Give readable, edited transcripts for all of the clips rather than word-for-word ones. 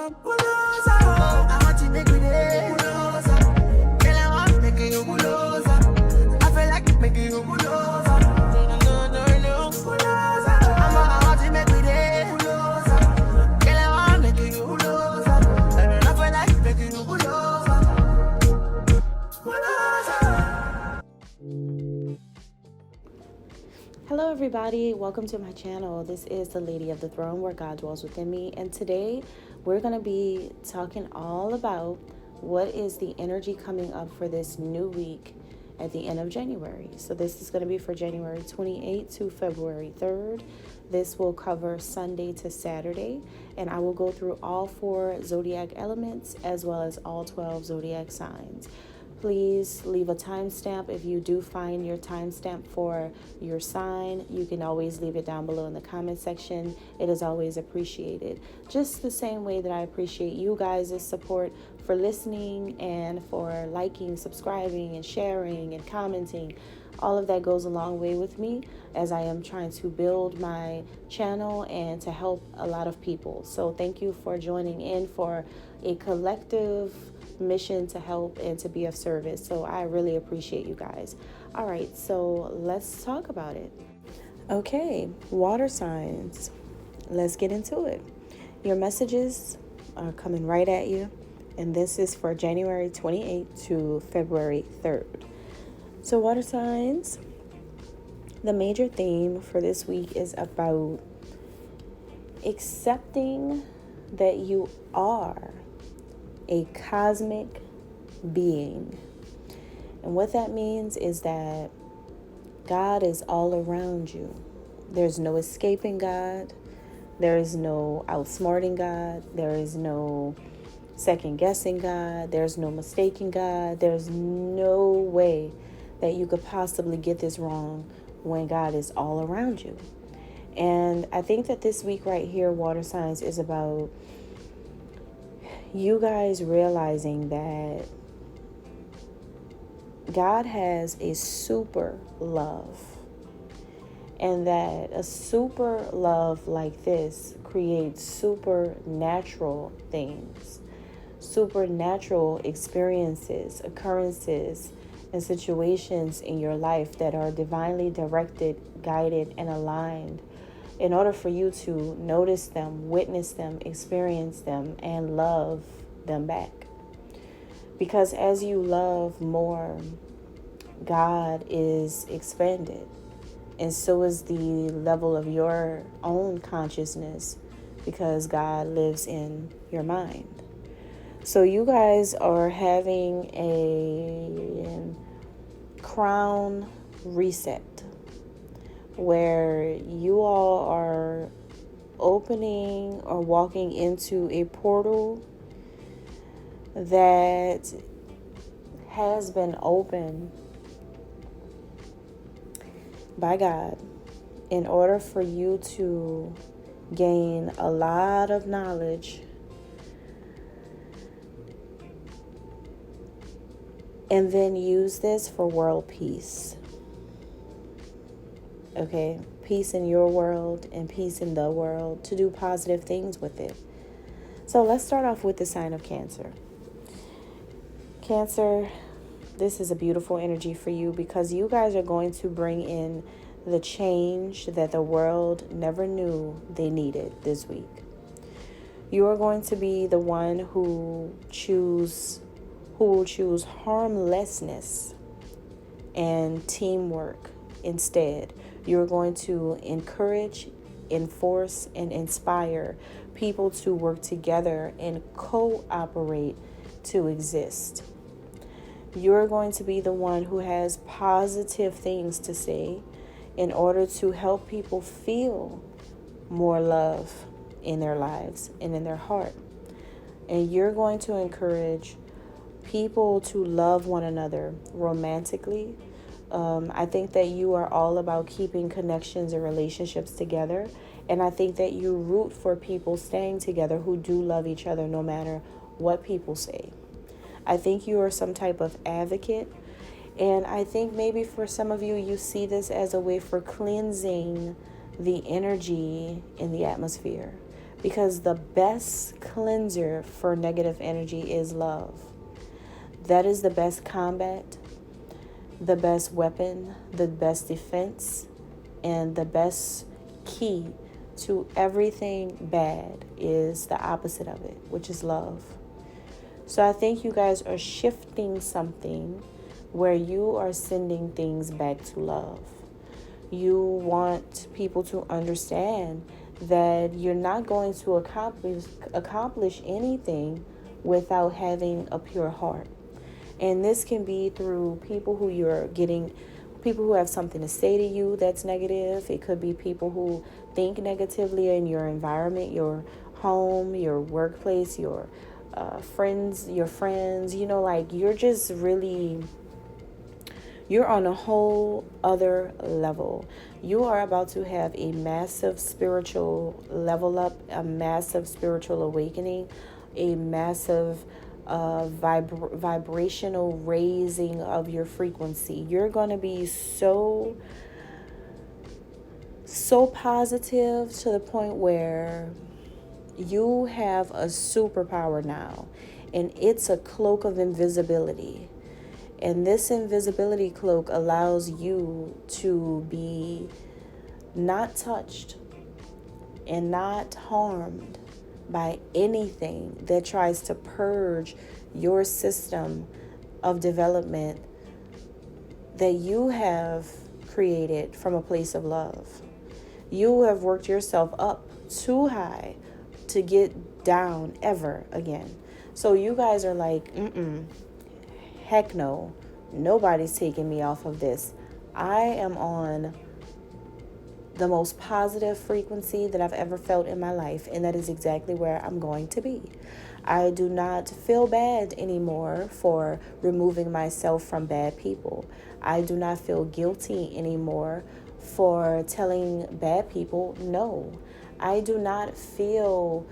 I want to make it bulldozer. Girl, I want to make you bulldozer. I feel like making you bulldozer. No, bulldozer. I want to make it bulldozer. Girl, I want to make you bulldozer. I feel like making you bulldozer. Hello everybody, welcome to my channel. This is the Lady of the Throne, where God dwells within me, and today we're going to be talking all about what is the energy coming up for this new week at the end of January. So this is going to be for January 28th to February 3rd. This will cover Sunday to Saturday, and I will go through all 4 zodiac elements as well as all 12 zodiac signs. Please leave a timestamp. If you do find your timestamp for your sign, you can always leave it down below in the comment section. It is always appreciated. Just the same way that I appreciate you guys' support for listening and for liking, subscribing, and sharing and commenting. All of that goes a long way with me as I am trying to build my channel and to help a lot of people. So thank you for joining in for a collective mission to help and to be of service. So I really appreciate you guys. All right, so let's talk about it. Okay, water signs. Let's get into it. Your messages are coming right at you, and this is for January 28th to February 3rd. So water signs, the major theme for this week is about accepting that you are a cosmic being. And what that means is that God is all around you. There's no escaping God. There is no outsmarting God. There is no second guessing God. There's no mistaking God. There's no way that you could possibly get this wrong when God is all around you. And I think that this week right here, water signs, is about you guys realizing that God has a super love, and that a super love like this creates supernatural things, supernatural experiences, occurrences, and situations in your life that are divinely directed, guided, and aligned in order for you to notice them, witness them, experience them, and love them back. Because as you love more, God is expanded, and so is the level of your own consciousness, because God lives in your mind. So you guys are having a crown reset, where you all are opening or walking into a portal that has been opened by God in order for you to gain a lot of knowledge and then use this for world peace. Okay, peace in your world and peace in the world, to do positive things with it. So let's start off with the sign of Cancer. Cancer, this is a beautiful energy for you, because you guys are going to bring in the change that the world never knew they needed this week. You are going to be the one who will choose harmlessness and teamwork instead. You're going to encourage, enforce, and inspire people to work together and cooperate to exist. You're going to be the one who has positive things to say in order to help people feel more love in their lives and in their heart. And you're going to encourage people to love one another romantically. I think that you are all about keeping connections and relationships together. And I think that you root for people staying together who do love each other no matter what people say. I think you are some type of advocate. And I think maybe for some of you, you see this as a way for cleansing the energy in the atmosphere. because the best cleanser for negative energy is love. That is the best combat, the best weapon, the best defense, and the best key to everything bad is the opposite of it, which is love. So I think you guys are shifting something where you are sending things back to love. You want people to understand that you're not going to accomplish anything without having a pure heart. And this can be through people who have something to say to you that's negative. It could be people who think negatively in your environment, your home, your workplace, your friends, like you're on a whole other level. You are about to have a massive spiritual level up, a massive spiritual awakening, a massive vibrational raising of your frequency. You're going to be so positive to the point where you have a superpower now, and it's a cloak of invisibility. And this invisibility cloak allows you to be not touched and not harmed by anything that tries to purge your system of development that you have created from a place of love. You have worked yourself up too high to get down ever again. So you guys are like, heck no, nobody's taking me off of this. I am on the most positive frequency that I've ever felt in my life, and that is exactly where I'm going to be. I do not feel bad anymore for removing myself from bad people. I do not feel guilty anymore for telling bad people no. I do not feel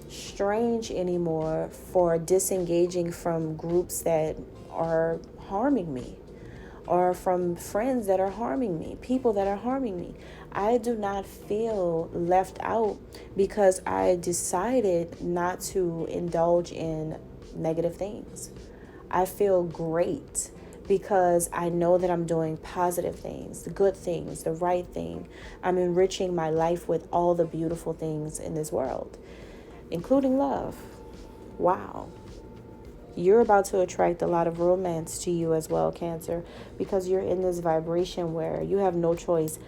strange anymore for disengaging from groups that are harming me, or from friends that are harming me, people that are harming me. I do not feel left out because I decided not to indulge in negative things. I feel great because I know that I'm doing positive things, the good things, the right thing. I'm enriching my life with all the beautiful things in this world, including love. Wow. You're about to attract a lot of romance to you as well, Cancer, because you're in this vibration where you have no choice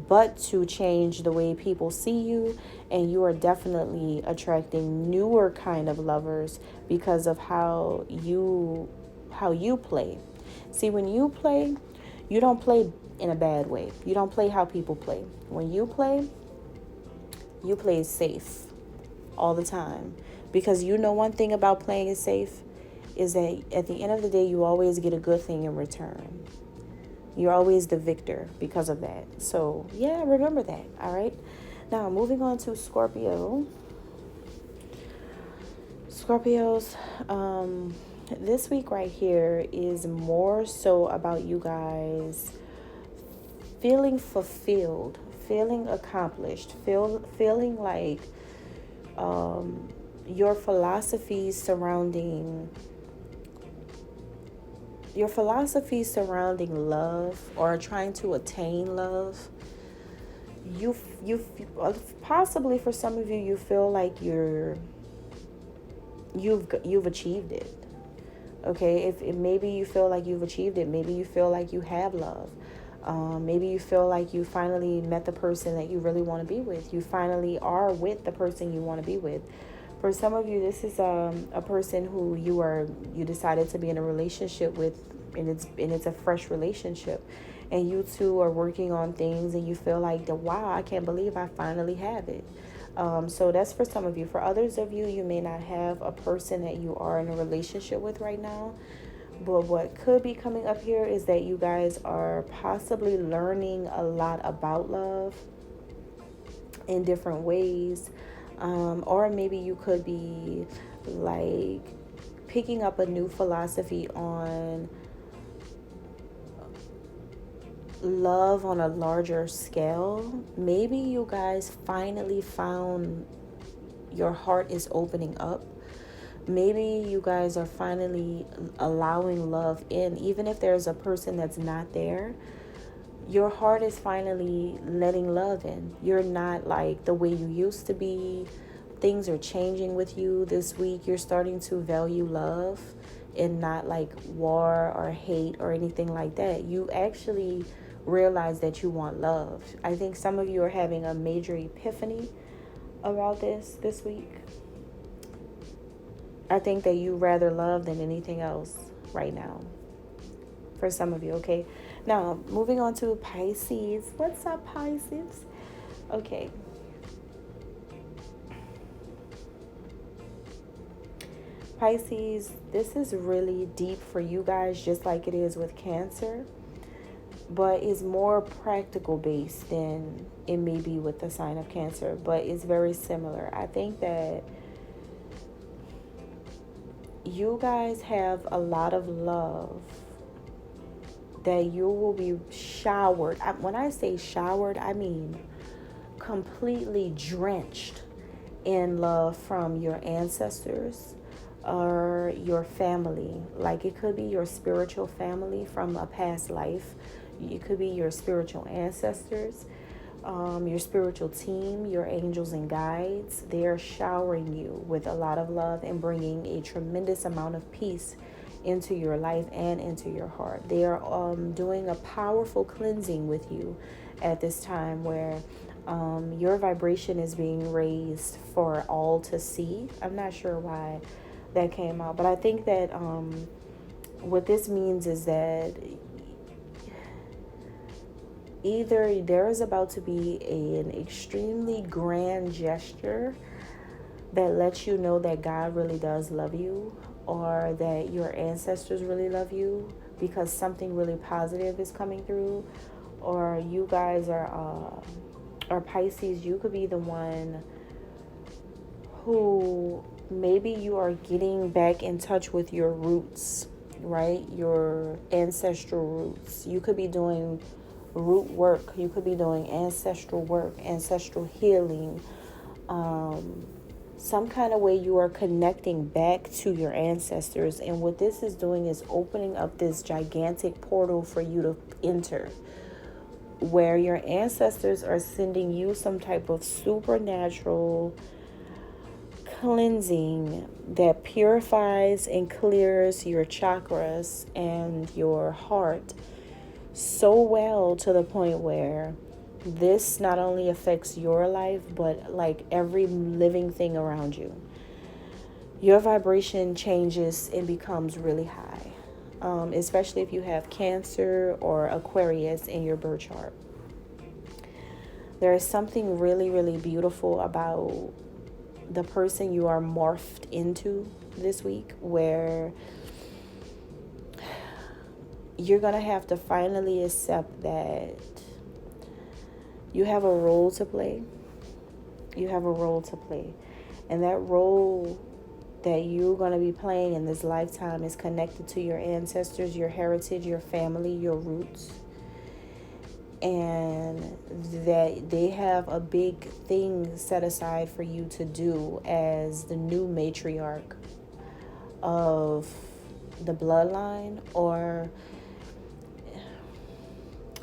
but to change the way people see you, and you are definitely attracting newer kind of lovers because of how you play. See, when you play, you don't play in a bad way. You don't play how people play. When you play safe all the time, because you know one thing about playing it safe is that at the end of the day, you always get a good thing in return. You're always the victor because of that. So, yeah, remember that, all right? Now, moving on to Scorpio. Scorpios, this week right here is more so about you guys feeling fulfilled, feeling accomplished, feeling like your philosophies surrounding love, or trying to attain love, you possibly, for some of you, you feel like you've achieved it. Okay, if maybe you feel like you've achieved it, maybe you feel like you have love. Maybe you feel like you finally met the person that you really want to be with. You finally are with the person you want to be with. For some of you, this is a person who you decided to be in a relationship with, and it's a fresh relationship, and you two are working on things, and you feel like, wow, I can't believe I finally have it. So that's for some of you. For others of you, you may not have a person that you are in a relationship with right now. But what could be coming up here is that you guys are possibly learning a lot about love in different ways. Or maybe you could be like picking up a new philosophy on love on a larger scale. Maybe you guys finally found your heart is opening up. Maybe you guys are finally allowing love in. Even if there's a person that's not there, your heart is finally letting love in. You're not like the way you used to be. Things are changing with you this week. You're starting to value love and not like war or hate or anything like that. You actually realize that you want love. I think some of you are having a major epiphany about this week. I think that you rather love than anything else right now. For some of you, okay? Now, moving on to Pisces. What's up, Pisces? Okay. Pisces, this is really deep for you guys, just like it is with Cancer. But it's more practical based than it may be with the sign of Cancer. But it's very similar. I think that you guys have a lot of love that you will be showered. When I say showered, I mean completely drenched in love from your ancestors or your family. Like it could be your spiritual family from a past life. It could be your spiritual ancestors, your spiritual team, your angels and guides. They're showering you with a lot of love and bringing a tremendous amount of peace into your life and into your heart. They are doing a powerful cleansing with you at this time where your vibration is being raised for all to see. I'm not sure why that came out, but I think that what this means is that either there is about to be an extremely grand gesture that lets you know that God really does love you, or that your ancestors really love you because something really positive is coming through, or you guys are, or Pisces, you could be the one who maybe you are getting back in touch with your roots, right? Your ancestral roots. You could be doing root work. You could be doing ancestral work, ancestral healing, some kind of way you are connecting back to your ancestors. And what this is doing is opening up this gigantic portal for you to enter, where your ancestors are sending you some type of supernatural cleansing that purifies and clears your chakras and your heart so well, to the point where this not only affects your life, but like every living thing around you. Your vibration changes and becomes really high, especially if you have Cancer or Aquarius in your birth chart. There is something really, really beautiful about the person you are morphed into this week, where you're going to have to finally accept that you have a role to play. You have a role to play. And that role that you're going to be playing in this lifetime is connected to your ancestors, your heritage, your family, your roots. And that they have a big thing set aside for you to do as the new matriarch of the bloodline, or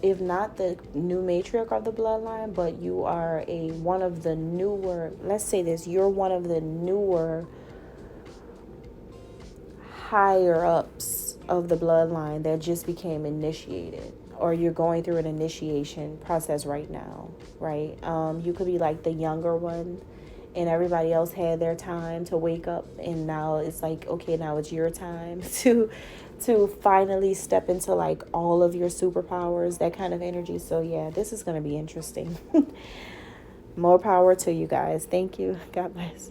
if not the new matriarch of the bloodline, but you are one of the newer, let's say this, you're one of the newer higher ups of the bloodline that just became initiated, or you're going through an initiation process right now, right? You could be like the younger one, and everybody else had their time to wake up, and now it's like, okay, now it's your time to finally step into like all of your superpowers, that kind of energy. So yeah, this is going to be interesting. More power to you guys. Thank you. God bless.